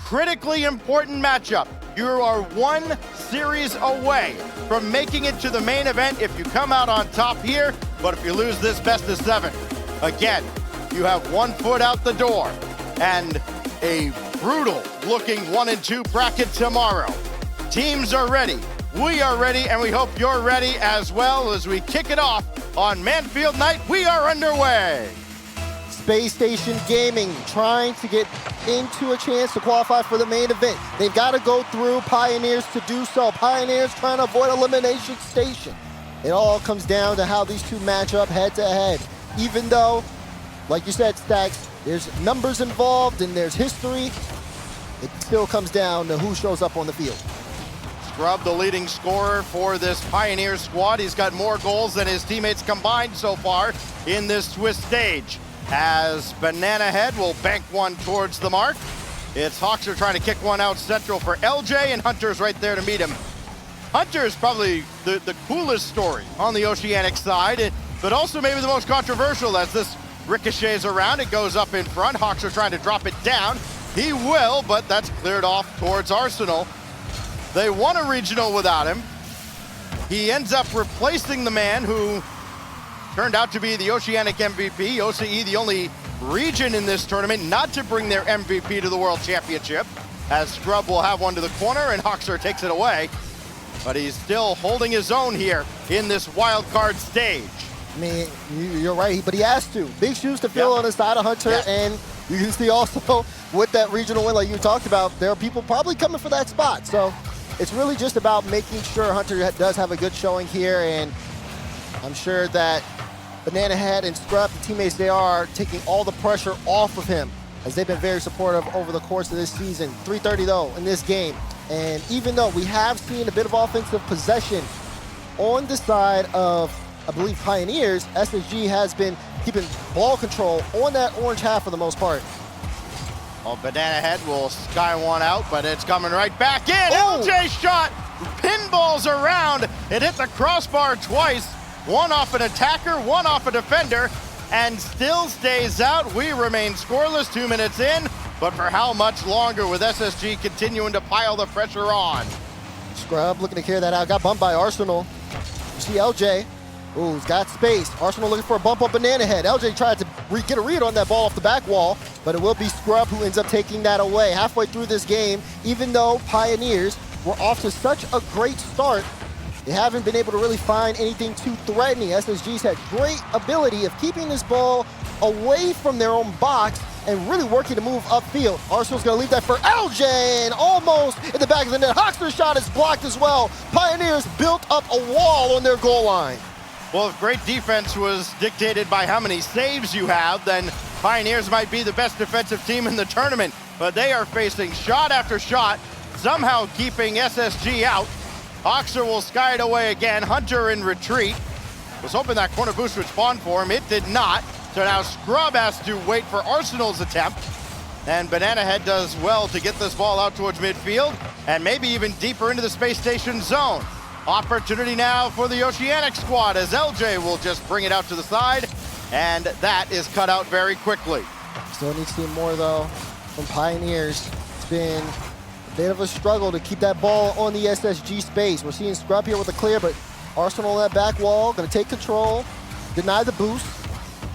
critically important matchup. You are one series away from making it to the main event if you come out on top here, but if you lose this best of 7, again, you have 1 foot out the door and a brutal looking 1 and 2 bracket tomorrow. Teams are ready, we are ready, and we hope you're ready as well as we kick it off on Manfield Night. We are underway. Space Station Gaming trying to get into a chance to qualify for the main event. They've got to go through Pioneers to do so. Pioneers trying to avoid Elimination Station. It all comes down to how these two match up head to head. Even though, like you said, Stacks, there's numbers involved and there's history, it still comes down to who shows up on the field. Scrub, the leading scorer for this Pioneer squad. He's got more goals than his teammates combined so far in this Swiss stage. As Banana Head will bank one towards the mark. It's Hawkser trying to kick one out central for LJ, and Hunter's right there to meet him. Hunter is probably the coolest story on the Oceanic side, but also maybe the most controversial as this ricochets around. It goes up in front. Hawkser trying to drop it down. He will, but that's cleared off towards Arsenal. They won a regional without him. He ends up replacing the man who turned out to be the Oceanic MVP. OCE, the only region in this tournament not to bring their MVP to the World Championship, as Scrub will have one to the corner and Hawkser takes it away. But he's still holding his own here in this wild card stage. I mean, you're right, but he has to. Big shoes to fill on the side of Hunter, and you can see also with that regional win like you talked about, there are people probably coming for that spot. So it's really just about making sure Hunter does have a good showing here, and I'm sure that Banana Head and Scrub, the teammates they are, taking all the pressure off of him as they've been very supportive over the course of this season. 3:30 though in this game. And even though we have seen a bit of offensive possession on the side of, I believe, Pioneers, SSG has been keeping ball control on that orange half for the most part. Well, Banana Head will sky one out, but it's coming right back in. Oh. LJ shot, pinballs around. It hit the crossbar twice. One off an attacker, one off a defender, and still stays out. We remain scoreless 2 minutes in, but for how much longer with SSG continuing to pile the pressure on? Scrub looking to carry that out. Got bumped by Arsenal. You see LJ. Ooh, he's got space. Arsenal looking for a bump on Banana Head. LJ tried to get a read on that ball off the back wall, but it will be Scrub who ends up taking that away. Halfway through this game, even though Pioneers were off to such a great start, they haven't been able to really find anything too threatening. SSG's had great ability of keeping this ball away from their own box and really working to move upfield. Arsenal's gonna leave that for LJ, and almost in the back of the net. Hawkser's shot is blocked as well. Pioneers built up a wall on their goal line. Well, if great defense was dictated by how many saves you have, then Pioneers might be the best defensive team in the tournament. But they are facing shot after shot, somehow keeping SSG out. Hawkser will sky it away again. Hunter in retreat. Was hoping that corner boost would spawn for him. It did not. So now Scrub has to wait for Arsenal's attempt. And Banana Head does well to get this ball out towards midfield and maybe even deeper into the space station zone. Opportunity now for the Oceanic squad as LJ will just bring it out to the side, and that is cut out very quickly. Still need to see more though from Pioneers. It's been a bit of a struggle to keep that ball on the SSG space. We're seeing Scrub here with a clear, but Arsenal on that back wall, gonna take control, deny the boost,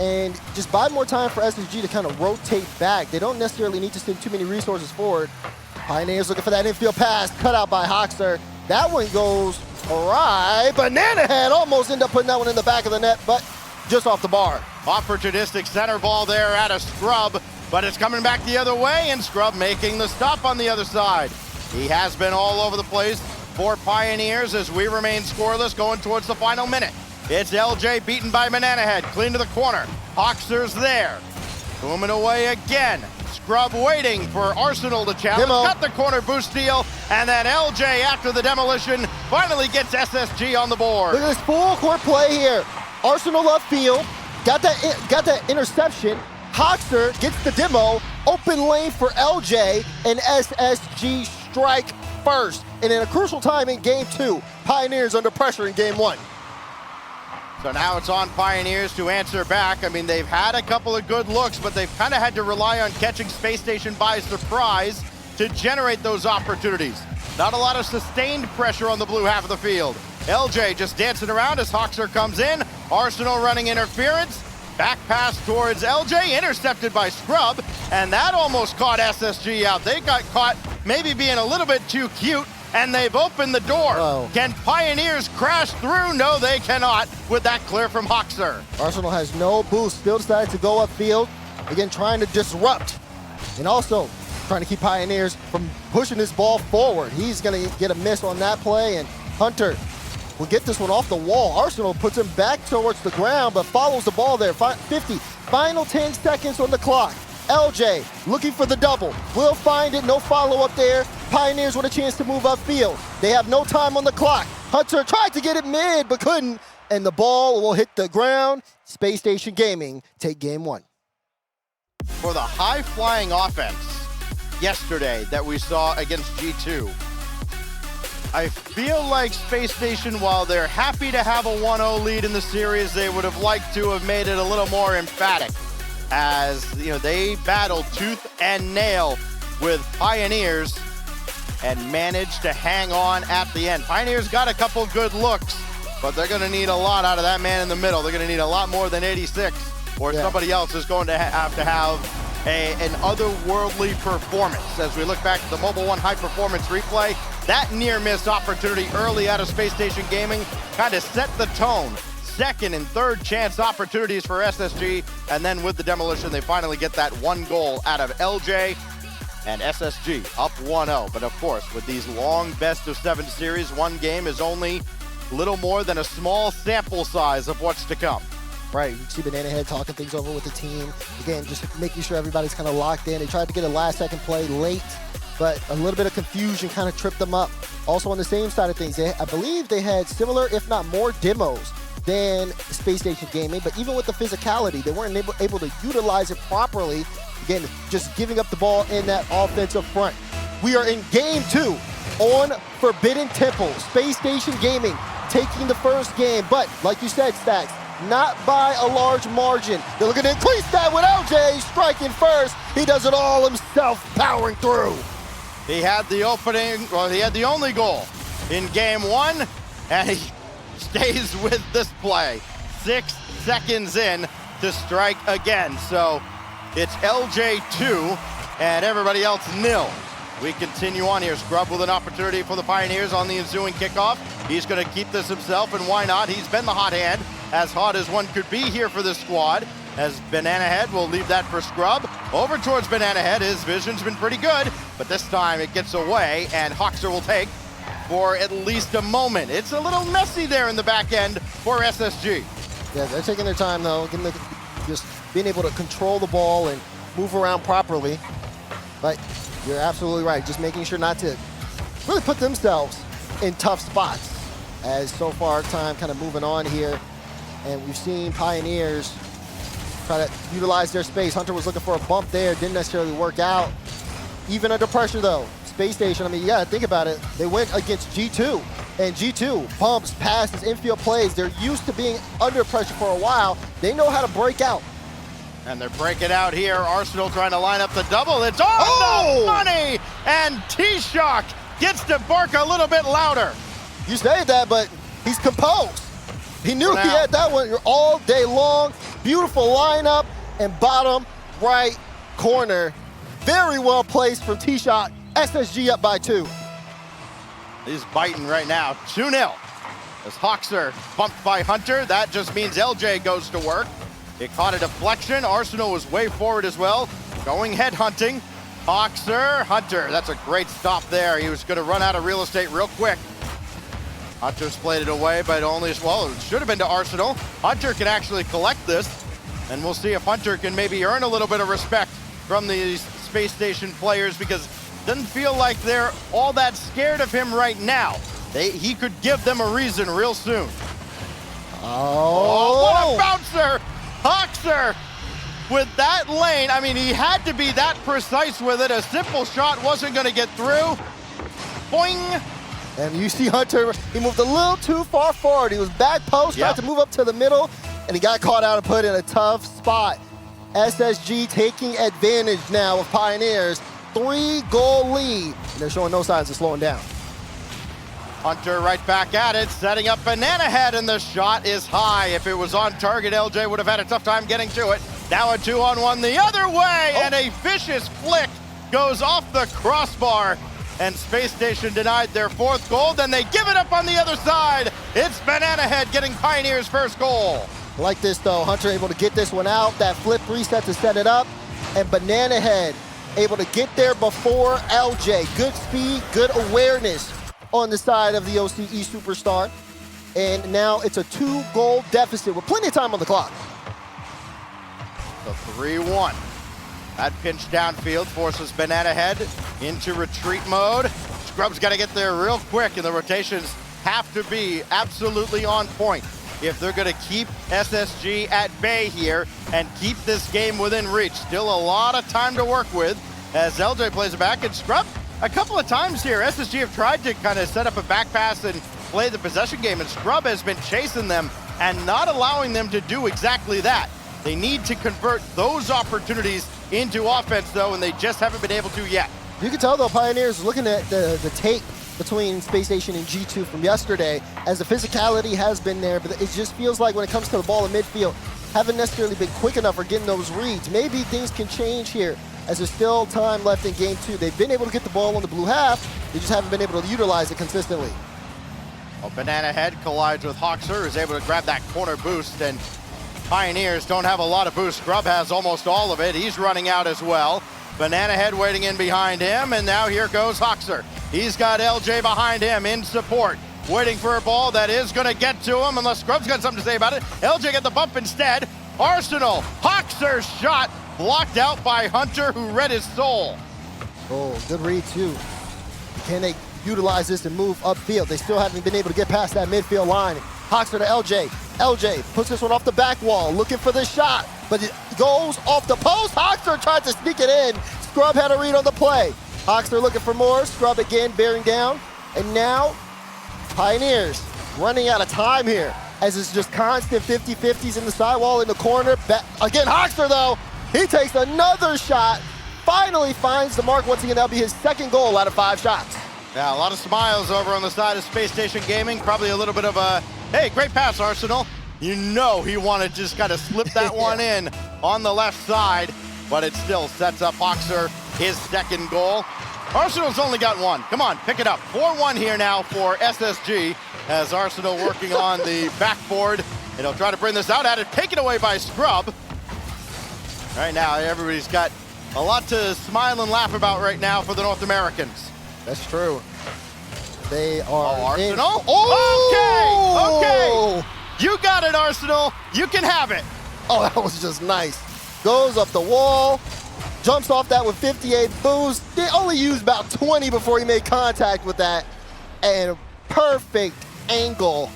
and just buy more time for SSG to kind of rotate back. They don't necessarily need to send too many resources forward. Pioneers looking for that infield pass, cut out by Hawkser. That one goes awry. Banana Head almost end up putting that one in the back of the net, but just off the bar. Opportunistic center ball there at a Scrub, but it's coming back the other way, and Scrub making the stop on the other side. He has been all over the place for Pioneers as we remain scoreless going towards the final minute. It's LJ beaten by Banana Head, clean to the corner. Hawkser's there. Booming away again. Scrub waiting for Arsenal to challenge. Got the corner boost deal, and then LJ after the demolition finally gets SSG on the board. Look at this full court play here. Arsenal upfield, got that interception. Hawkser gets the demo, open lane for LJ, and SSG strike first. And in a crucial time in game 2, Pioneers under pressure in game 1. So now it's on Pioneers to answer back. I mean, they've had a couple of good looks, but they've kind of had to rely on catching Space Station by surprise to generate those opportunities. Not a lot of sustained pressure on the blue half of the field. LJ just dancing around as Hoxer comes in. Arsenal running interference. Back pass towards LJ, intercepted by Scrub, and that almost caught SSG out. They got caught maybe being a little bit too cute, and they've opened the door. Whoa. Can Pioneers crash through? No, they cannot with that clear from Hoxer. Arsenal has no boost. Still decided to go upfield. Again, trying to disrupt. And also trying to keep Pioneers from pushing this ball forward. He's going to get a miss on that play, and Hunter will get this one off the wall. Arsenal puts him back towards the ground, but follows the ball there. 50, final 10 seconds on the clock. LJ looking for the double. Will find it, no follow-up there. Pioneers with a chance to move upfield. They have no time on the clock. Hunter tried to get it mid, but couldn't, and the ball will hit the ground. Space Station Gaming take game one. For the high-flying offense yesterday that we saw against G2, I feel like Space Station, while they're happy to have a 1-0 lead in the series, they would have liked to have made it a little more emphatic. As you know, they battled tooth and nail with Pioneers and managed to hang on at the end. Pioneers got a couple good looks, but they're going to need a lot out of that man in the middle. They're going to need a lot more than 86, or somebody else is going to have an otherworldly performance. As we look back at the Mobile One high performance replay, that near miss opportunity early out of Space Station Gaming kind of set the tone. Second and third chance opportunities for SSG, and then with the demolition, they finally get that one goal out of LJ, and SSG up 1-0. But of course, with these long best-of-7 series, one game is only little more than a small sample size of what's to come. Right, you can see Banana Head talking things over with the team. Again, just making sure everybody's kind of locked in. They tried to get a last-second play late, but a little bit of confusion kind of tripped them up. Also on the same side of things, I believe they had similar, if not more, demos than Space Station Gaming, but even with the physicality, they weren't able to utilize it properly. Again, just giving up the ball in that offensive front. We are in game 2 on Forbidden Temple. Space Station Gaming taking the first game, but like you said, Stacks, not by a large margin. They're looking to increase that with LJ striking first. He does it all himself, powering through. He had the opening, well, he had the only goal in game 1, and he stays with this play. 6 seconds in to strike again. So it's LJ 2 and everybody else 0. We continue on here. Scrub with an opportunity for the Pioneers on the ensuing kickoff. He's going to keep this himself, and why not? He's been the hot hand, as hot as one could be here for this squad, as Banana Head will leave that for Scrub. Over towards Banana Head. His vision's been pretty good, but this time it gets away, and Hoxer will take for at least a moment. It's a little messy there in the back end for SSG. Yeah, they're taking their time, though. Just being able to control the ball and move around properly. But you're absolutely right. Just making sure not to really put themselves in tough spots. As so far, time kind of moving on here. And we've seen Pioneers try to utilize their space. Hunter was looking for a bump there. Didn't necessarily work out. Even under pressure, though. Space Station, I mean, you gotta think about it. They went against G2, and G2 bumps, passes, infield plays. They're used to being under pressure for a while. They know how to break out. And they're breaking out here. Arsenal trying to line up the double. It's on the money! And T-Shock gets to bark a little bit louder. You say that, but he's composed. He knew he had that one all day long. Beautiful lineup, and bottom right corner. Very well placed from T-Shock. SSG up by 2. He's biting right now. 2-0. As Hoxer bumped by Hunter, that just means LJ goes to work. It caught a deflection. Arsenal was way forward as well. Going head hunting. Hoxer, Hunter, that's a great stop there. He was going to run out of real estate real quick. Hunter's played it away, but only, well, it should have been to Arsenal. Hunter can actually collect this, and we'll see if Hunter can maybe earn a little bit of respect from these Space Station players, because it doesn't feel like they're all that scared of him right now. He could give them a reason real soon. Oh, what a bouncer! Hoxer with that lane. I mean, he had to be that precise with it. A simple shot wasn't going to get through. Boing! And you see Hunter, he moved a little too far forward. He was back post, tried to move up to the middle, and he got caught out and put in a tough spot. SSG taking advantage now of Pioneers. 3-goal lead. And they're showing no signs of slowing down. Hunter right back at it, setting up Banana Head, and the shot is high. If it was on target, LJ would have had a tough time getting to it. Now a 2-on-1 the other way, and a vicious flick goes off the crossbar. And Space Station denied their 4th goal, then they give it up on the other side. It's Banana Head getting Pioneers' first goal. Like this though, Hunter able to get this one out, that flip reset to set it up, and Banana Head able to get there before LJ. Good speed, good awareness on the side of the OCE superstar. And now it's a 2-goal deficit with plenty of time on the clock. So 3-1. That pinch downfield forces Banana Head into retreat mode. Scrub's got to get there real quick, and the rotations have to be absolutely on point if they're going to keep SSG at bay here and keep this game within reach. Still a lot of time to work with as LJ plays it back, and Scrub, a couple of times here, SSG have tried to kind of set up a back pass and play the possession game, and Scrub has been chasing them and not allowing them to do exactly that. They need to convert those opportunities into offense, though, and they just haven't been able to yet. You can tell, though, Pioneers looking at the tape between Space Station and G2 from yesterday, as the physicality has been there, but it just feels like when it comes to the ball in midfield, haven't necessarily been quick enough for getting those reads. Maybe things can change here as there's still time left in game 2. They've been able to get the ball on the blue half, they just haven't been able to utilize it consistently. Well, Banana Head collides with Hoxer, who's able to grab that corner boost, and Pioneers don't have a lot of boost. Scrub has almost all of it. He's running out as well. Banana Head waiting in behind him, and now here goes Hoxer. He's got LJ behind him in support, waiting for a ball that is going to get to him, unless Scrub's got something to say about it. LJ got the bump instead. Arsenal, Hoxer's shot blocked out by Hunter, who read his soul. Oh, good read too. Can they utilize this and move upfield? They still haven't been able to get past that midfield line. Hoxer to LJ. LJ puts this one off the back wall, looking for the shot, but it goes off the post. Hoxer tried to sneak it in. Scrub had a read on the play. Hoxer looking for more. Scrub again bearing down. And now, Pioneers running out of time here, as it's just constant 50-50s in the sidewall in the corner. Again, Hoxer though, he takes another shot, finally finds the mark once again. That'll be his 2nd goal out of 5 shots. Yeah, a lot of smiles over on the side of Space Station Gaming. Probably a little bit of a, hey, great pass, Arsenal. You know he wanted to just kind of slip that one in on the left side, but it still sets up Hoxer his 2nd goal. Arsenal's only got 1. Come on, pick it up. 4-1 here now for SSG as Arsenal working on the backboard. And he'll try to bring this out at it, taken away by Scrub. Right now, everybody's got a lot to smile and laugh about right now for the North Americans. That's true. They are Arsenal? Oh! Okay. You got it, Arsenal. You can have it. Oh, that was just nice. Goes up the wall, jumps off that with 58 boost. They only used about 20 before he made contact with that. And perfect angle.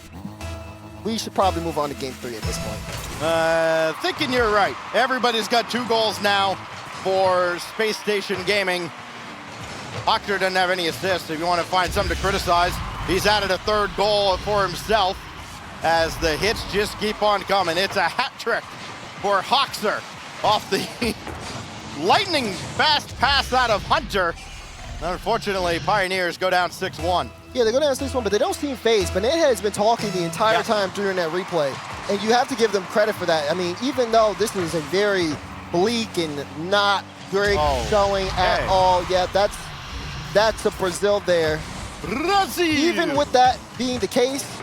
We should probably move on to game 3 at this point. Thinking you're right. Everybody's got 2 goals now for Space Station Gaming. Hoxer doesn't have any assists. If you want to find something to criticize, he's added a 3rd goal for himself as the hits just keep on coming. It's a hat trick for Hoxer off the lightning fast pass out of Hunter. Unfortunately, Pioneers go down 6-1. Yeah, they go down 6-1, but they don't seem phased. Banana Head's been talking the entire time during that replay, and you have to give them credit for that. I mean, even though this is a very bleak and not great showing at all, yeah, that's a Brazil there. Brazil! Even with that being the case,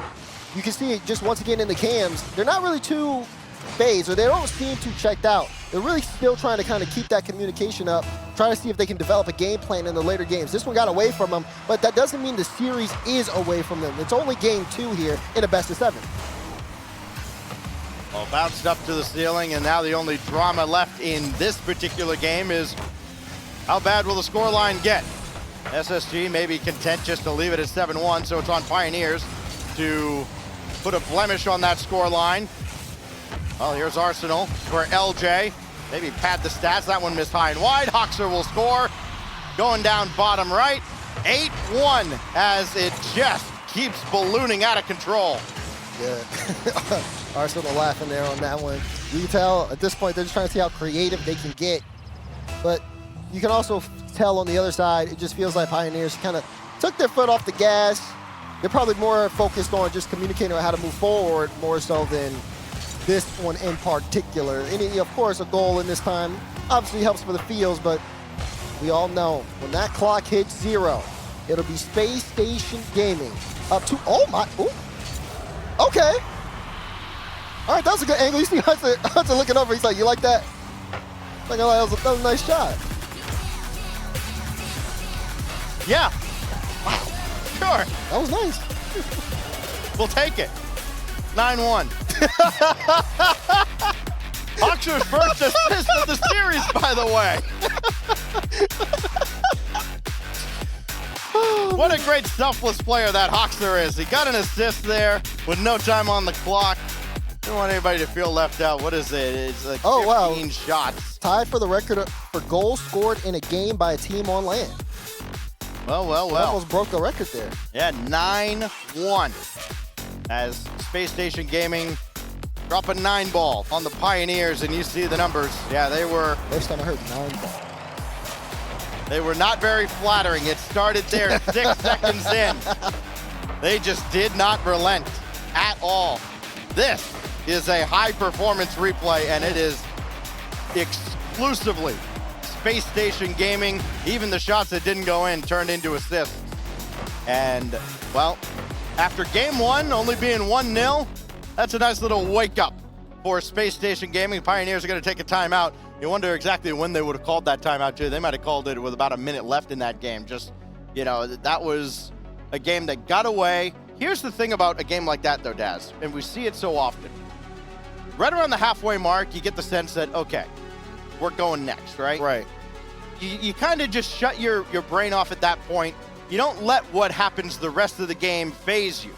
you can see it just once again in the cams, they're not really too phased, or they don't seem too checked out. They're really still trying to kind of keep that communication up, trying to see if they can develop a game plan in the later games. This one got away from them, but that doesn't mean the series is away from them. It's only game 2 here in a best-of-7. Well, bounced up to the ceiling, and now the only drama left in this particular game is how bad will the scoreline get? SSG may be content just to leave it at 7-1, so it's on Pioneers to put a blemish on that scoreline. Well, here's Arsenal for LJ. Maybe pad the stats. That one missed high and wide. Hoxer will score. Going down bottom right. 8-1 as it just keeps ballooning out of control. Yeah. Arsenal laughing there on that one. You can tell at this point they're just trying to see how creative they can get. But you can also tell on the other side, it just feels like Pioneers kind of took their foot off the gas. They're probably more focused on just communicating on how to move forward more so than this one in particular. And of course, a goal in this time obviously helps for the feels, but we all know when that clock hits 0, it'll be Space Station Gaming up to, oh my, ooh, okay. All right, that was a good angle. You see Hunter looking over, he's like, you like that? Like, that was a nice shot. Yeah. Wow. Sure. That was nice. We'll take it. 9-1. Hoxer's first assist of the series, by the way. What a great selfless player that Hoxer is. He got an assist there with no time on the clock. Don't want anybody to feel left out. What is it? It's like 15 shots. Tied for the record for goals scored in a game by a team on land. Well. Almost broke the record there. Yeah, 9-1. As Space Station Gaming drop a 9 ball on the Pioneers, and you see the numbers. Yeah, they were. First time I heard 9 ball. They were not very flattering. It started there 6 seconds in. They just did not relent at all. This is a high-performance replay, and it is exclusively Space Station Gaming. Even the shots that didn't go in turned into assists. And, well, after game 1 only being 1-0, that's a nice little wake-up for Space Station Gaming. Pioneers are going to take a timeout. You wonder exactly when they would have called that timeout, too. They might have called it with about a minute left in that game. Just, you know, that was a game that got away. Here's the thing about a game like that, though, Daz, and we see it so often. Right around the halfway mark, you get the sense that, okay, we're going next, right? Right. You kind of just shut your brain off at that point. You don't let what happens the rest of the game phase you.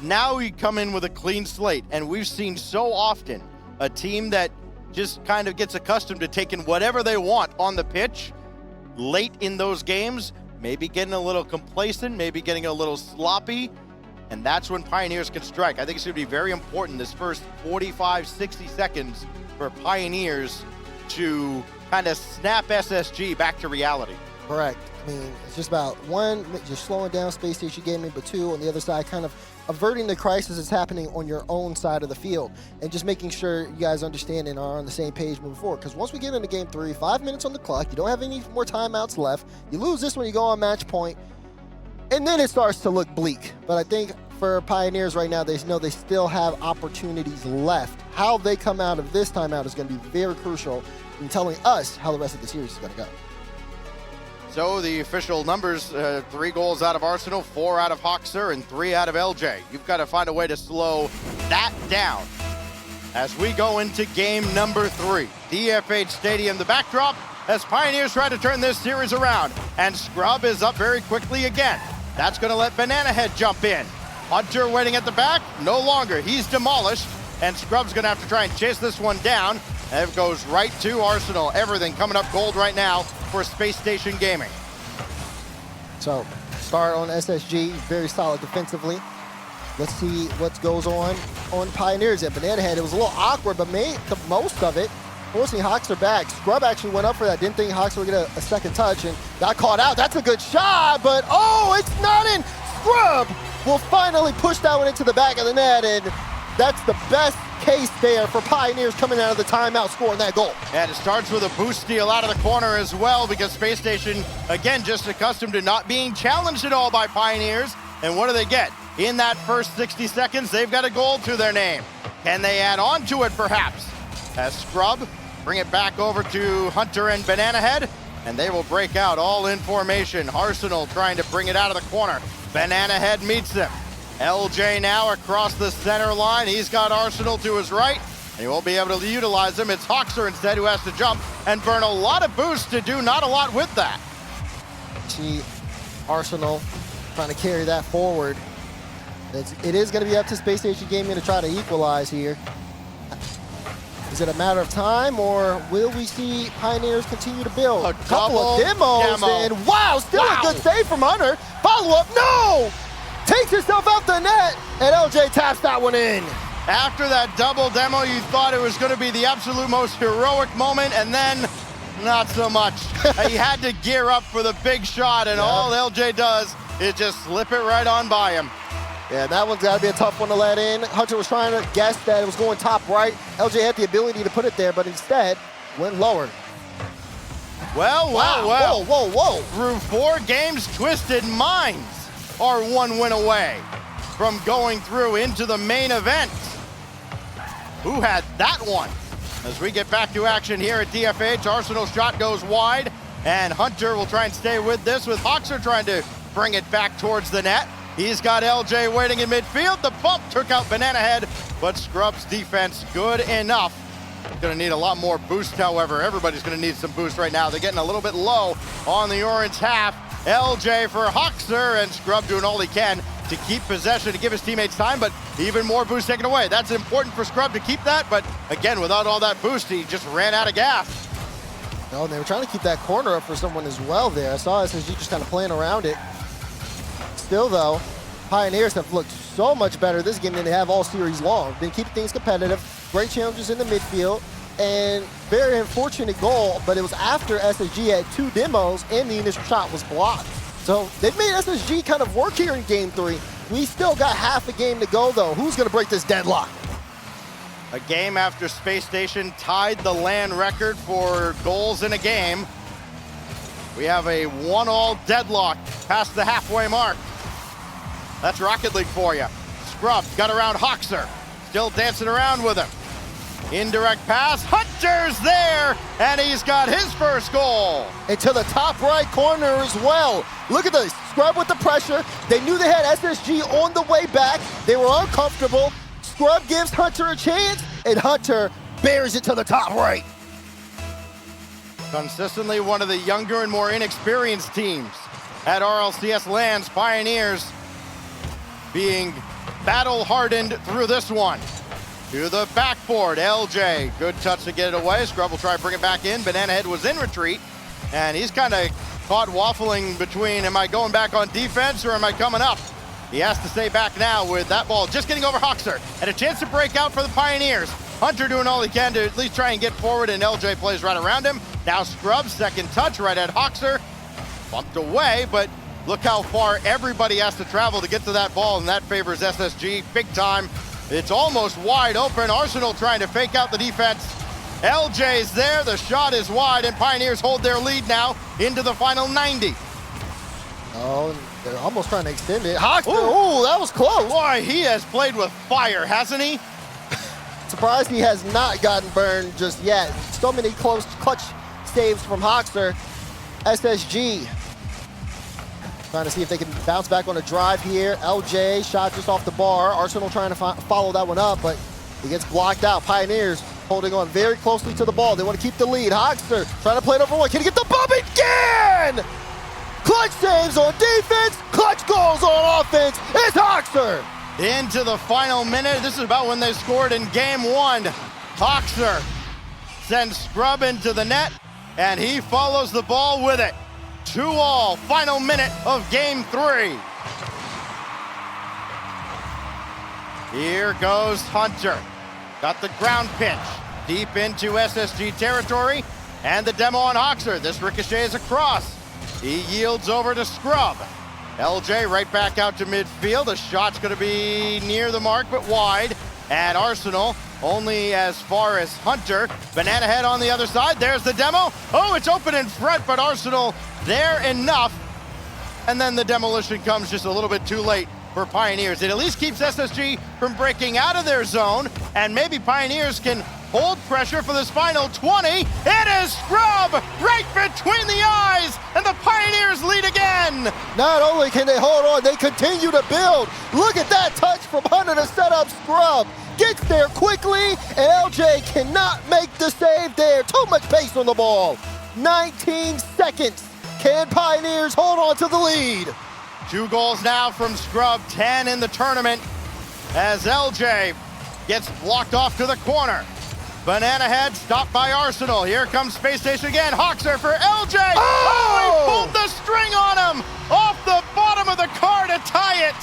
Now you come in with a clean slate, and we've seen so often a team that just kind of gets accustomed to taking whatever they want on the pitch late in those games, maybe getting a little complacent, maybe getting a little sloppy, and that's when Pioneers can strike. I think it's going to be very important this first 45, 60 seconds for Pioneers to kind of snap SSG back to reality. Correct. I mean, it's just about, 1, just slowing down Space Station Gaming, but 2, on the other side, kind of averting the crisis that's happening on your own side of the field and just making sure you guys understand and are on the same page moving forward. Because once we get into game 3, 5 minutes on the clock, you don't have any more timeouts left. You lose this one, you go on match point, and then it starts to look bleak. But I think for Pioneers right now, they know they still have opportunities left. How they come out of this timeout is going to be very crucial in telling us how the rest of the series is going to go. So the official numbers, 3 goals out of Arsenal, 4 out of Hoxer, and 3 out of LJ. You've got to find a way to slow that down as we go into game number 3. DFH Stadium, the backdrop, as Pioneers try to turn this series around. And Scrub is up very quickly again. That's going to let Banana Head jump in. Hunter waiting at the back, no longer. He's demolished, and Scrub's going to have to try and chase this one down. And it goes right to Arsenal. Everything coming up gold right now for Space Station Gaming. So, start on SSG, very solid defensively. Let's see what goes on Pioneers at Banana Head. It was a little awkward, but made the most of it. Forcing Hoxer back. Scrub actually went up for that. Didn't think Hoxer would get a second touch and got caught out. That's a good shot, but oh, it's not in. Scrub will finally push that one into the back of the net, and that's the best case there for Pioneers coming out of the timeout scoring that goal. And it starts with a boost steal out of the corner as well, because Space Station, again, just accustomed to not being challenged at all by Pioneers. And what do they get? In that first 60 seconds, they've got a goal to their name. Can they add on to it, perhaps? As Scrub bring it back over to Hunter and Banana Head, and they will break out all in formation. Arsenal trying to bring it out of the corner. Banana Head meets them. LJ now across the center line. He's got Arsenal to his right, and he won't be able to utilize him. It's Hoxer instead who has to jump and burn a lot of boost to do not a lot with that. See Arsenal trying to carry that forward. It is going to be up to Space Station Gaming to try to equalize here. Is it a matter of time, or will we see Pioneers continue to build? A couple of demos, and wow, still a good save from Hunter. Follow-up, no! Takes himself out the net, and LJ taps that one in. After that double demo, you thought it was going to be the absolute most heroic moment, and then Not so much. He had to gear up for the big shot, and all LJ does is just slip it right on by him. Yeah, that one's got to be a tough one to let in. Hunter was trying to guess that it was going top right. LJ had the ability to put it there, but instead went lower. Well. Whoa. Through 4 games, Twisted Minds are 1 win away from going through into the main event. Who had that one? As we get back to action here at DFH, Arsenal's shot goes wide, and Hunter will try and stay with this, with Hoxer trying to bring it back towards the net. He's got LJ waiting in midfield. The bump took out Banana Head, but Scrub's defense good enough. Gonna need a lot more boost, however. Everybody's gonna need some boost right now. They're getting a little bit low on the orange half. LJ for Hoxer, and Scrub doing all he can to keep possession, to give his teammates time, but even more boost taken away. That's important for Scrub to keep that, but again, without all that boost, he just ran out of gas. No, and they were trying to keep that corner up for someone as well there. I saw SSG just kind of playing around it. Still though, Pioneers have looked so much better this game than they have all series long. Been keeping things competitive, great challenges in the midfield, and very unfortunate goal, but it was after SSG had 2 demos and the initial shot was blocked. So they've made SSG kind of work here in game 3. We still got half a game to go though. Who's gonna break this deadlock? A game after Space Station tied the LAN record for goals in a game. We have a 1-all deadlock past the halfway mark. That's Rocket League for you. Scrub got around Hoxer, still dancing around with him. Indirect pass, Hunter's there, and he's got his first goal. Into the top right corner as well. Look at this, Scrub with the pressure. They knew they had SSG on the way back. They were uncomfortable. Scrub gives Hunter a chance, and Hunter buries it to the top right. Consistently one of the younger and more inexperienced teams at RLCS lands. Pioneers being battle-hardened through this one. To the backboard, LJ, good touch to get it away. Scrub will try to bring it back in. Banana Head was in retreat, and he's kind of caught waffling between, am I going back on defense or am I coming up? He has to stay back now with that ball just getting over Hoxer, and a chance to break out for the Pioneers. Hunter doing all he can to at least try and get forward, and LJ plays right around him. Now Scrub's second touch right at Hoxer. Bumped away, but look how far everybody has to travel to get to that ball, and that favors SSG big time. It's almost wide open. Arsenal trying to fake out the defense. LJ's there, the shot is wide, and Pioneers hold their lead now into the final 90. Oh, they're almost trying to extend it. Hoxer, ooh, that was close. Boy, he has played with fire, hasn't he? Surprised he has not gotten burned just yet. So many close clutch saves from Hoxer. SSG trying to see if they can bounce back on a drive here. LJ shot just off the bar. Arsenal trying to follow that one up, but it gets blocked out. Pioneers holding on very closely to the ball. They want to keep the lead. Hoxer trying to play it over one. Can he get the bump again? Clutch saves on defense, clutch goals on offense. It's Hoxer. Into the final minute. This is about when they scored in game 1. Hoxer sends Scrub into the net, and he follows the ball with it. 2-all, final minute of game 3. Here goes Hunter. Got the ground pitch deep into SSG territory, and the demo on Hoxer. This ricochets across. He yields over to Scrub. LJ right back out to midfield. The shot's gonna be near the mark, but wide. And Arsenal only as far as Hunter. Banana Head on the other side. There's the demo. Oh, it's open in front, but Arsenal there enough. And then the demolition comes just a little bit too late for Pioneers. It at least keeps SSG from breaking out of their zone, and maybe Pioneers can hold pressure for this final 20. It is Scrub right between the eyes, and the Pioneers lead again. Not only can they hold on, they continue to build. Look at that touch from Hunter to set up Scrub. Gets there quickly, and LJ cannot make the save there. Too much pace on the ball. 19 seconds. Can Pioneers hold on to the lead? 2 goals now from Scrub, 10 in the tournament, as LJ gets blocked off to the corner. Banana Head stopped by Arsenal. Here comes Space Station again. Hoxer for LJ. Oh, he pulled the string on him off the bottom of the car to tie it.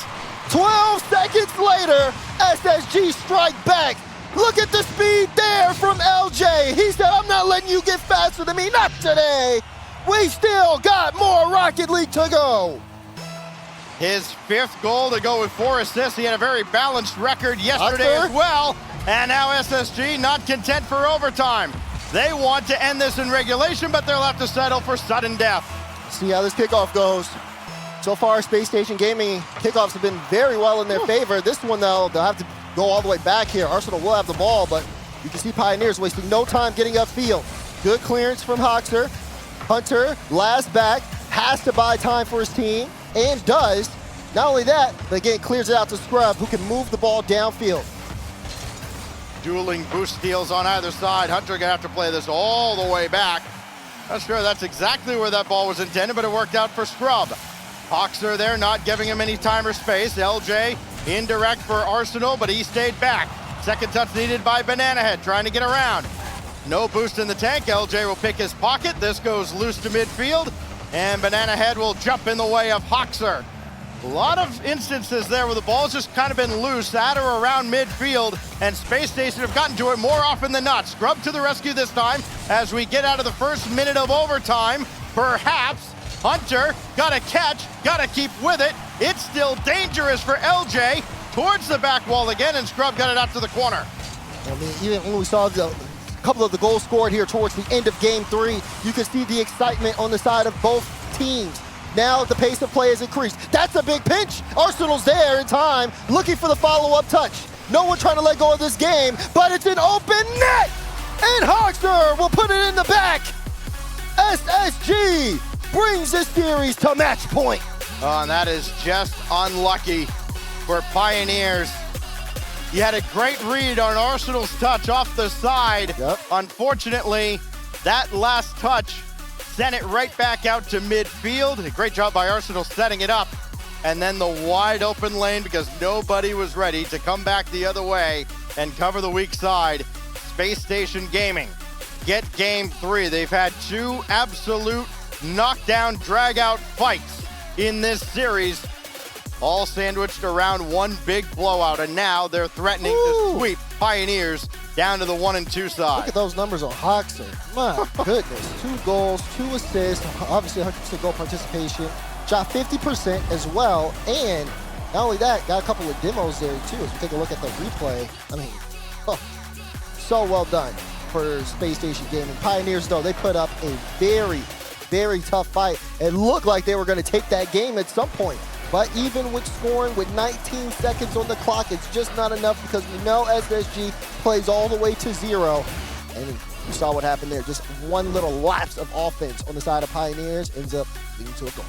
12 seconds later, SSG strike back. Look at the speed there from LJ. He said, I'm not letting you get faster than me. Not today. We still got more Rocket League to go. His 5th goal to go with 4 assists. He had a very balanced record yesterday as well. And now SSG not content for overtime. They want to end this in regulation, but they'll have to settle for sudden death. See how this kickoff goes. So far, Space Station Gaming kickoffs have been very well in their favor. This one, though, they'll have to go all the way back here. Arsenal will have the ball, but you can see Pioneers wasting no time getting upfield. Good clearance from Hoxer. Hunter, last back, has to buy time for his team, and does. Not only that, but again, clears it out to Scrub, who can move the ball downfield. Dueling boost steals on either side. Hunter gonna have to play this all the way back. Not sure that's exactly where that ball was intended, but it worked out for Scrub. Hoxer there, not giving him any time or space. LJ indirect for Arsenal, but he stayed back. Second touch needed by Banana Head, trying to get around. No boost in the tank. LJ will pick his pocket. This goes loose to midfield, and Banana Head will jump in the way of Hoxer. A lot of instances there where the ball's just kind of been loose at or around midfield, and Space Station have gotten to it more often than not. Scrub to the rescue this time as we get out of the first minute of overtime. Perhaps Hunter got a catch, got to keep with it. It's still dangerous for LJ. Towards the back wall again, and Scrub got it out to the corner. I mean, even when we saw a couple of the goals scored here towards the end of game 3, you can see the excitement on the side of both teams. Now the pace of play has increased. That's a big pinch. Arsenal's there in time, looking for the follow-up touch. No one trying to let go of this game, but it's an open net! And Hoxer will put it in the back. SSG brings this series to match point. Oh, and that is just unlucky for Pioneers. You had a great read on Arsenal's touch off the side. Yep. Unfortunately, that last touch sent it right back out to midfield. A great job by Arsenal setting it up. And then the wide open lane, because nobody was ready to come back the other way and cover the weak side. Space Station Gaming get game 3. They've had 2 absolute knockdown, drag-out fights in this series, all sandwiched around one big blowout, and now they're threatening to sweep Pioneers down to the 1 and 2 side. Look at those numbers on Hoxer. My goodness, 2 goals, 2 assists, obviously 100% goal participation, shot 50% as well, and not only that, got a couple of demos there too. As we take a look at the replay, I mean, so well done for Space Station Gaming. Pioneers, though, they put up a very, very tough fight. It looked like they were going to take that game at some point. But even with scoring with 19 seconds on the clock, it's just not enough, because we know SSG plays all the way to 0. And you saw what happened there. Just one little lapse of offense on the side of Pioneers ends up leading to a goal.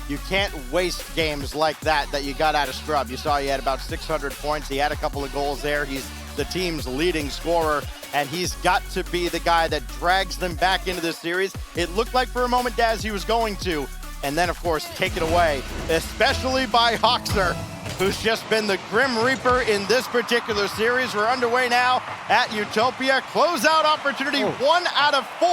You can't waste games like that you got out of Scrub. You saw he had about 600 points. He had a couple of goals there. He's the team's leading scorer, and he's got to be the guy that drags them back into this series. It looked like for a moment, Daz, he was going to, and then, of course, take it away, especially by Hoxer, who's just been the Grim Reaper in this particular series. We're underway now at Utopia. Closeout opportunity, 1 out of 4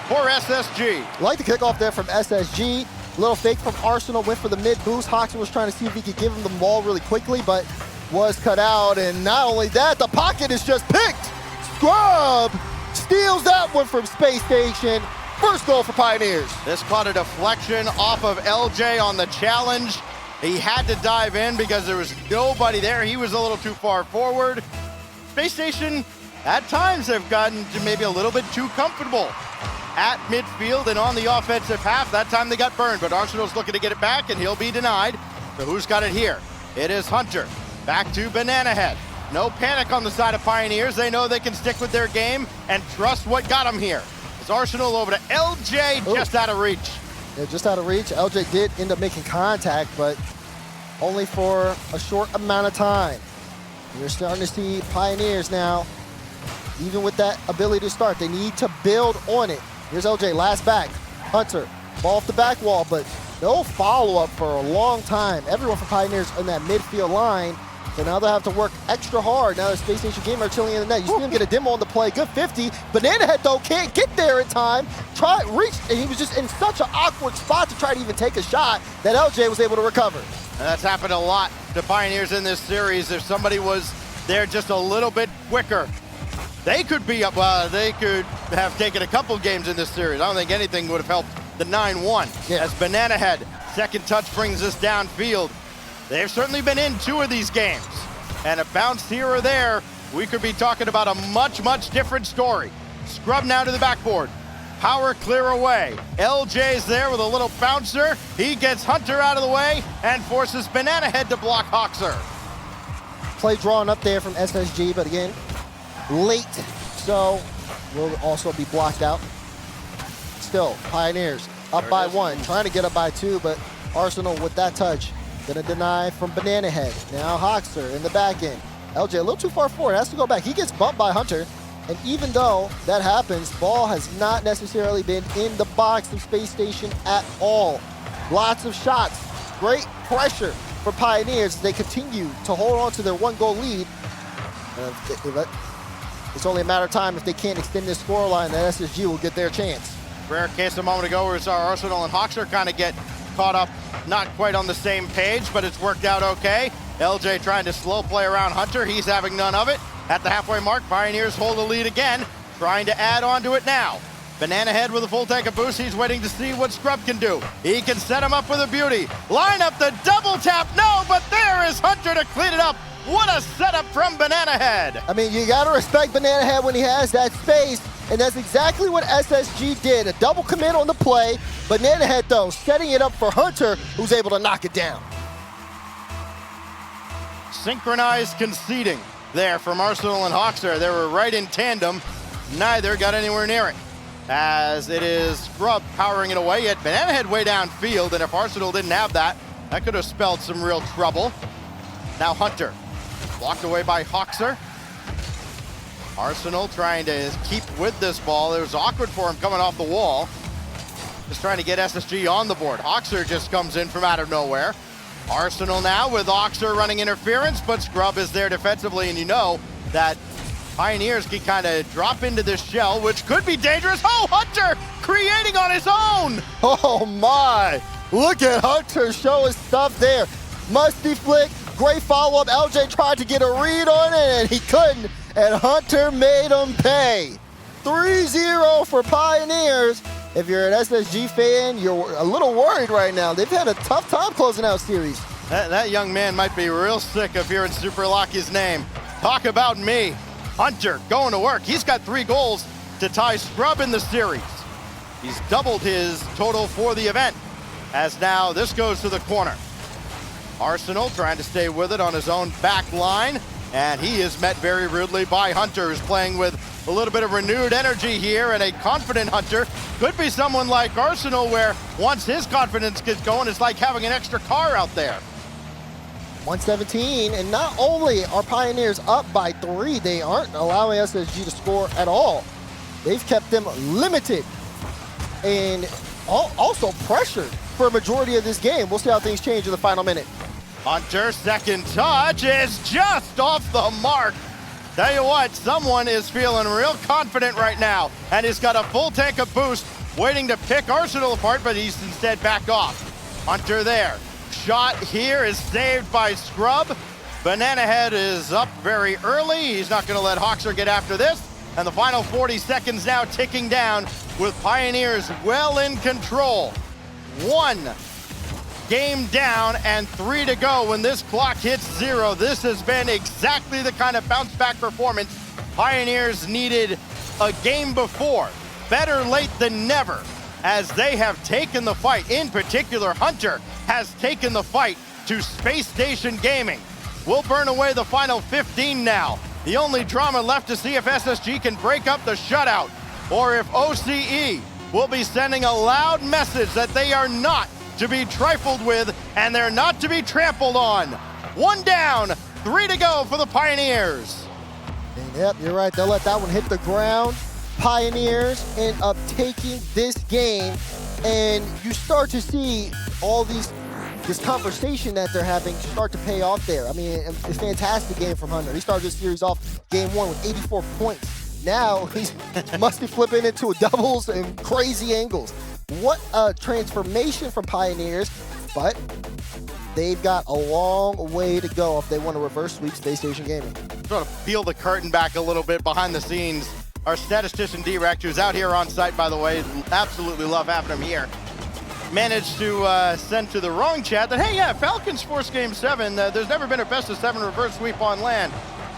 for SSG. Like the kickoff there from SSG. Little fake from Arsenal, went for the mid boost. Hoxer was trying to see if he could give him the ball really quickly, but was cut out. And not only that, the pocket is just picked. Scrub steals that one from Space Station. First goal for Pioneers. This caught a deflection off of LJ on the challenge. He had to dive in because there was nobody there. He was a little too far forward. Space Station, at times, have gotten to maybe a little bit too comfortable at midfield and on the offensive half. That time they got burned, but Arsenal's looking to get it back, and he'll be denied. So who's got it here? It is Hunter. Back to Banana Head. No panic on the side of Pioneers. They know they can stick with their game and trust what got them here. It's Arsenal over to LJ, just out of reach. Yeah, just out of reach. LJ did end up making contact, but only for a short amount of time. You're starting to see Pioneers now, even with that ability to start, they need to build on it. Here's LJ, last back. Hunter, ball off the back wall, but no follow-up for a long time. Everyone for Pioneers on that midfield line. So now they'll have to work extra hard. Now the Space Station Gamer are chilling in the net. You see him get a demo on the play, good 50. Banana Head, though, can't get there in time. Reach, and he was just in such an awkward spot to try to even take a shot that LJ was able to recover. And that's happened a lot to Pioneers in this series. If somebody was they're just a little bit quicker. They could be up, they could have taken a couple games in this series. I don't think anything would have helped the 9-1. Yeah. As Banana Head, second touch brings us downfield. They've certainly been in 2 of these games. And a bounce here or there, we could be talking about a much, much different story. Scrub now to the backboard. Power clear away. LJ's there with a little bouncer. He gets Hunter out of the way and forces Banana Head to block Hoxer. Play drawn up there from SSG, but again, late, so will also be blocked out. Still, Pioneers up by 1, trying to get up by 2, but Arsenal with that touch. Gonna deny from Banana Head. Now Hoxer in the back end. LJ a little too far forward, has to go back. He gets bumped by Hunter. And even though that happens, ball has not necessarily been in the box of Space Station at all. Lots of shots, great pressure for Pioneers as they continue to hold on to their 1-goal lead. It's only a matter of time if they can't extend this scoreline that SSG will get their chance. Rare case a moment ago where we saw Arsenal and Hoxer kind of get caught up, not quite on the same page, but it's worked out okay. LJ trying to slow play around Hunter. He's having none of it. At the halfway mark, Pioneers hold the lead again, trying to add on to it now. Banana Head with a full tank of boost. He's waiting to see what Scrub can do. He can set him up with a beauty. Line up the double tap. No, but there is Hunter to clean it up. What a setup from Banana Head. I mean, you got to respect Banana Head when he has that space, and that's exactly what SSG did. A double commit on the play. Banana Head, though, setting it up for Hunter, who's able to knock it down. Synchronized conceding there from Arsenal and Hoxer. They were right in tandem. Neither got anywhere near it. As it is Scrub powering it away, yet Banana Head way downfield, and if Arsenal didn't have that, that could have spelled some real trouble. Now Hunter, blocked away by Hoxer. Arsenal trying to keep with this ball. It was awkward for him coming off the wall. Just trying to get SSG on the board. Hoxer just comes in from out of nowhere. Arsenal now with Hoxer running interference, but Scrub is there defensively, and you know that Pioneers can kind of drop into this shell, which could be dangerous. Oh, Hunter creating on his own. Oh my, look at Hunter showing stuff there. Musty flick, great follow-up. LJ tried to get a read on it, and he couldn't, and Hunter made him pay. 3-0 for Pioneers. If you're an SSG fan, you're a little worried right now. They've had a tough time closing out series. That young man might be real sick of hearing Super Lucky's name. Talk about me. Hunter going to work. He's got 3 goals to tie Scrub in the series. He's doubled his total for the event, as now this goes to the corner. Arsenal trying to stay with it on his own back line, and he is met very rudely by Hunter, who's playing with a little bit of renewed energy here, and a confident Hunter. Could be someone like Arsenal, where once his confidence gets going, it's like having an extra car out there. 117, and not only are Pioneers up by 3, they aren't allowing SSG to score at all. They've kept them limited and also pressured for a majority of this game. We'll see how things change in the final minute. Hunter, second touch is just off the mark. Tell you what, someone is feeling real confident right now, and he's got a full tank of boost waiting to pick Arsenal apart, but he's instead backed off. Hunter there. Shot here is saved by Scrub. Banana Head is up very early. He's not going to let Hoxer get after this. And the final 40 seconds now ticking down with Pioneers well in control. 1 game down and 3 to go when this clock hits 0. This has been exactly the kind of bounce back performance Pioneers needed a game before. Better late than never, as they have taken the fight. In particular, Hunter has taken the fight to Space Station Gaming. We'll burn away the final 15 now. The only drama left to see if SSG can break up the shutout, or if OCE will be sending a loud message that they are not to be trifled with, and they're not to be trampled on. 1 down, 3 to go for the Pioneers. And yep, you're right. They'll let that one hit the ground. Pioneers end up taking this game, and you start to see all this conversation that they're having start to pay off there. I mean, a fantastic game from Hunter. He started this series off game 1 with 84 points. Now he's must be flipping into doubles and crazy angles. What a transformation from Pioneers, but they've got a long way to go if they want to reverse sweep Space Station Gaming. sort of peel the curtain back a little bit behind the scenes. Our statistician D-Rex, who's out here on site, by the way, absolutely love having him here, managed to send to the wrong chat that, hey, yeah, Falcons force game 7. There's never been a best of 7 reverse sweep on land.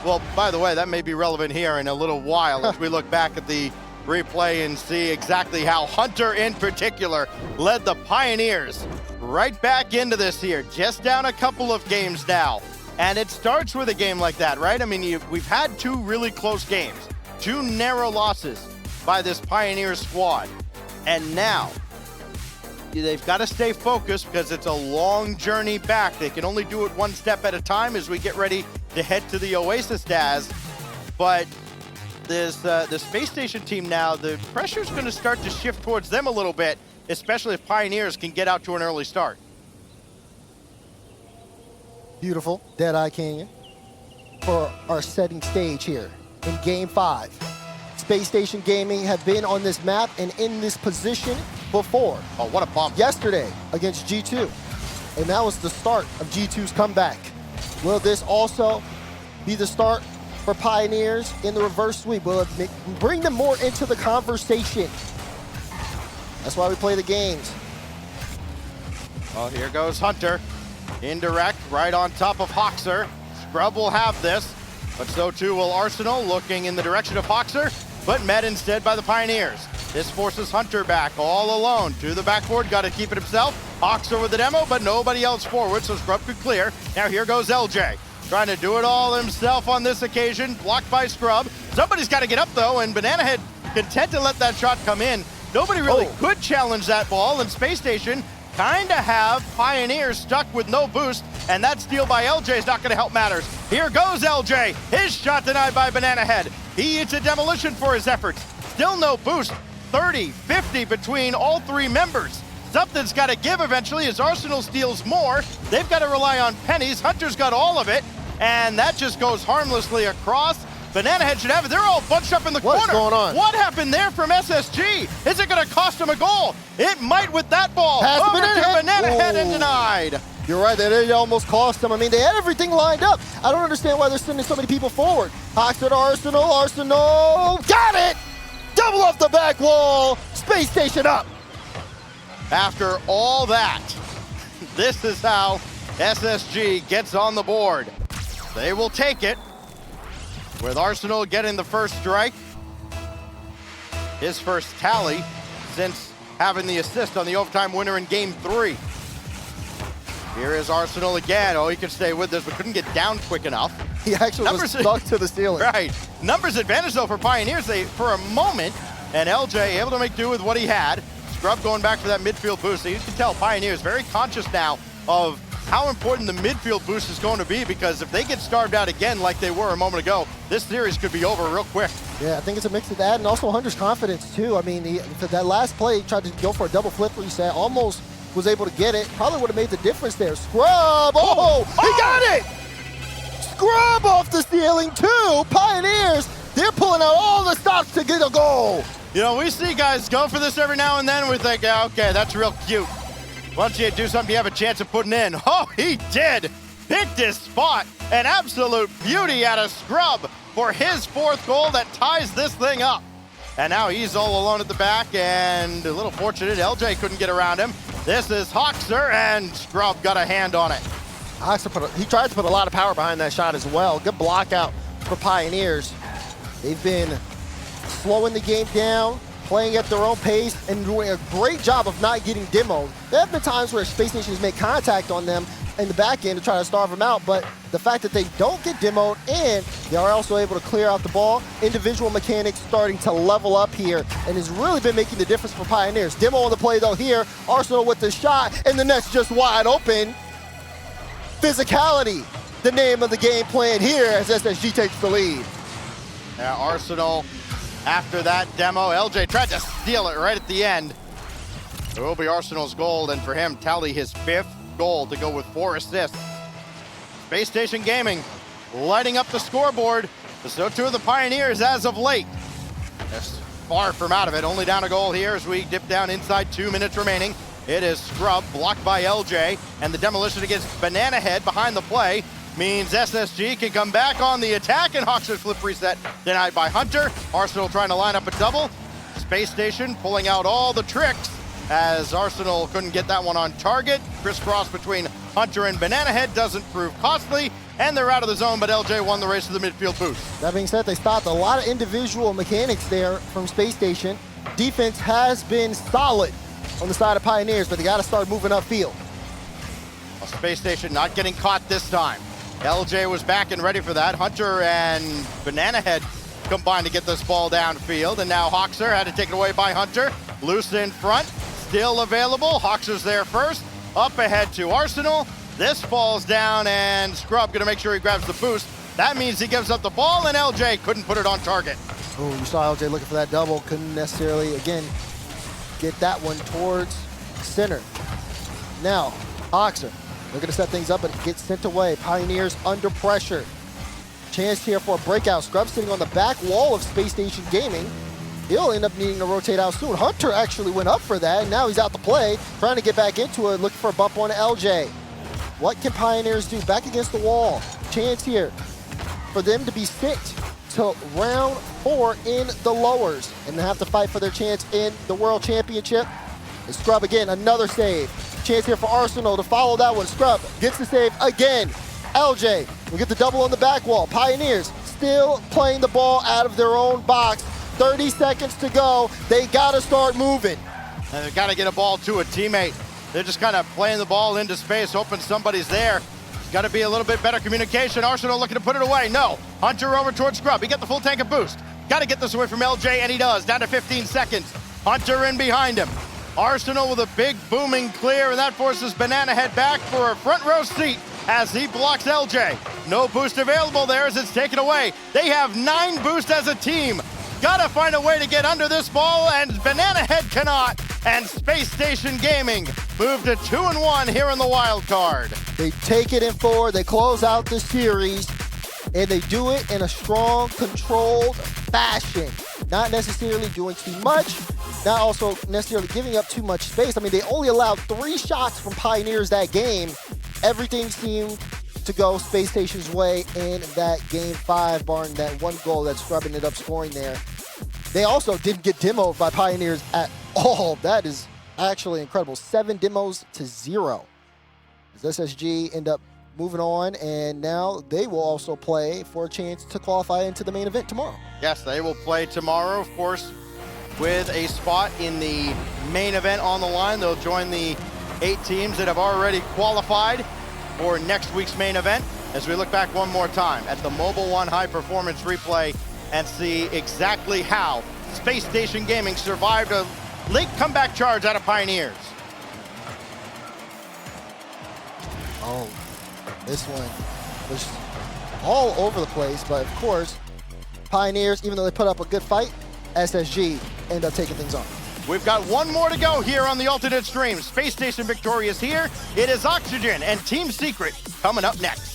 Well, by the way, that may be relevant here in a little while as we look back at the replay and see exactly how Hunter in particular led the Pioneers right back into this here, just down a couple of games now. And it starts with a game like that, right? I mean, we've had 2 really close games, 2 narrow losses by this Pioneers squad. And now they've got to stay focused because it's a long journey back. They can only do it one step at a time as we get ready to head to the Oasis Daz. But this the Space Station team now, the pressure's going to start to shift towards them a little bit, especially if Pioneers can get out to an early start. Beautiful Deadeye Canyon for our setting stage here in Game 5. Space Station Gaming have been on this map and in this position before. Oh, what a bump. Yesterday against G2. And that was the start of G2's comeback. Will this also be the start for Pioneers in the reverse sweep? Will it bring them more into the conversation? That's why we play the games. Well, here goes Hunter. Indirect, right on top of Hoxer. Scrub will have this, but so too will Arsenal, looking in the direction of Hoxer, but met instead by the Pioneers. This forces Hunter back all alone to the backboard, got to keep it himself. Hoxer with the demo, but nobody else forward, so Scrub could clear. Now here goes LJ, trying to do it all himself on this occasion, blocked by Scrub. Somebody's got to get up though, and Banana Head content to let that shot come in. Nobody really could challenge that ball, and Space Station kind of have Pioneers stuck with no boost, and that steal by LJ is not going to help matters. Here goes LJ. His shot denied by Banana Head. He eats a demolition for his efforts. Still no boost. 30, 50 between all 3 members. Something's got to give eventually as Arsenal steals more. They've got to rely on pennies. Hunter's got all of it, and that just goes harmlessly across. Banana Head should have it. They're all bunched up in the corner. What's going on? What happened there from SSG? Is it going to cost him a goal? It might with that ball. Pass over Banana to Head. Banana Head and denied. You're right, that almost cost them. I mean, they had everything lined up. I don't understand why they're sending so many people forward. Hoxer to Arsenal, Arsenal, got it! Double off the back wall, Space Station up. After all that, this is how SSG gets on the board. They will take it, with Arsenal getting the first strike. His first tally since having the assist on the overtime winner in Game 3. Here is Arsenal again. Oh, he could stay with this, but couldn't get down quick enough. He actually was stuck to the ceiling. Right. Numbers advantage, though, for Pioneers. They, for a moment, and LJ able to make do with what he had. Scrub going back for that midfield boost. So you can tell Pioneers very conscious now of how important the midfield boost is going to be, because if they get starved out again like they were a moment ago, this series could be over real quick. Yeah, I think it's a mix of that and also Hunter's confidence, too. I mean, that last play, he tried to go for a double flip reset, almost was able to get it. Probably would have made the difference there. Scrub! Oh! He got it! Scrub off the ceiling, too! Pioneers, they're pulling out all the stops to get a goal. You know, we see guys go for this every now and then. We think, yeah, okay, that's real cute. Once you do something, you have a chance of putting in. Oh, he did! Picked his spot. An absolute beauty out of Scrub for his 4th goal that ties this thing up. And now he's all alone at the back, and a little fortunate, LJ couldn't get around him. This is Hoxer, and Scrub got a hand on it. Hoxer he tried to put a lot of power behind that shot as well. Good block out for Pioneers. They've been slowing the game down, playing at their own pace, and doing a great job of not getting demoed. There have been times where Space Nation has made contact on them in the back end to try to starve them out, but the fact that they don't get demoed and they are also able to clear out the ball, individual mechanics starting to level up here, and has really been making the difference for Pioneers. Demo on the play though here, Arsenal with the shot, and the net's just wide open. Physicality, the name of the game plan here as SSG takes the lead. Yeah, Arsenal, after that demo, LJ tried to steal it right at the end. It will be Arsenal's goal, and for him, tally his 5th goal to go with 4 assists. Space Station Gaming lighting up the scoreboard. So too are the Pioneers as of late. They're far from out of it. Only down a goal here as we dip down inside 2 minutes remaining. It is Scrub, blocked by LJ, and the demolition against Banana Head behind the play. means SSG can come back on the attack, and Hawkster's flip reset denied by Hunter. Arsenal trying to line up a double. Space Station pulling out all the tricks as Arsenal couldn't get that one on target. Crisscross between Hunter and Banana Head doesn't prove costly, and they're out of the zone, but LJ won the race to the midfield boost. That being said, they stopped a lot of individual mechanics there from Space Station. Defense has been solid on the side of Pioneers, but they got to start moving upfield. Well, Space Station not getting caught this time. LJ was back and ready for that. Hunter and Banana Head combined to get this ball downfield, and now Hawkster had to take it away by Hunter. Loose in front, still available. Hawkster's there first, up ahead to Arsenal. This falls down, and Scrub gonna make sure he grabs the boost. That means he gives up the ball, and LJ couldn't put it on target. Oh, you saw LJ looking for that double. Couldn't necessarily, again, get that one towards center. Now, Hawkster looking to set things up, but it gets sent away. Pioneers under pressure. Chance here for a breakout. Scrub sitting on the back wall of Space Station Gaming. He'll end up needing to rotate out soon. Hunter actually went up for that, and now he's out to play, trying to get back into it, looking for a bump on LJ. What can Pioneers do? Back against the wall. Chance here for them to be sent to round 4 in the lowers and have to fight for their chance in the World Championship. And Scrub again, another save. Chance here for Arsenal to follow that one. Scrub gets the save again. LJ will get the double on the back wall. Pioneers still playing the ball out of their own box. 30 seconds to go. They got to start moving. And they've got to get a ball to a teammate. They're just kind of playing the ball into space, hoping somebody's there. Got to be a little bit better communication. Arsenal looking to put it away. No. Hunter over towards Scrub. He got the full tank of boost. Got to get this away from LJ, and he does. Down to 15 seconds. Hunter in behind him. Arsenal with a big booming clear, and that forces Banana Head back for a front row seat as he blocks LJ. No boost available there as it's taken away. They have 9 boosts as a team. Gotta find a way to get under this ball, and Banana Head cannot. And Space Station Gaming moved to 2-1 here in the wild card. They take it in 4, they close out the series, and they do it in a strong, controlled fashion. Not necessarily doing too much, not also necessarily giving up too much space. I mean, they only allowed 3 shots from Pioneers that game. Everything seemed to go Space Station's way in that game 5, barring that one goal that Scrub ended up scoring there. They also didn't get demoed by Pioneers at all. That is actually incredible. 7 demos to 0. As SSG end up moving on, and now they will also play for a chance to qualify into the main event tomorrow. Yes, they will play tomorrow, of course, with a spot in the main event on the line. They'll join the 8 teams that have already qualified for next week's main event, as we look back one more time at the Mobile One High Performance replay and see exactly how Space Station Gaming survived a late comeback charge out of Pioneers. Oh, this one was all over the place, but of course, Pioneers, even though they put up a good fight, SSG end up taking things on. We've got one more to go here on the alternate stream. Space Station victorious here. It is Oxygen and Team Secret coming up next.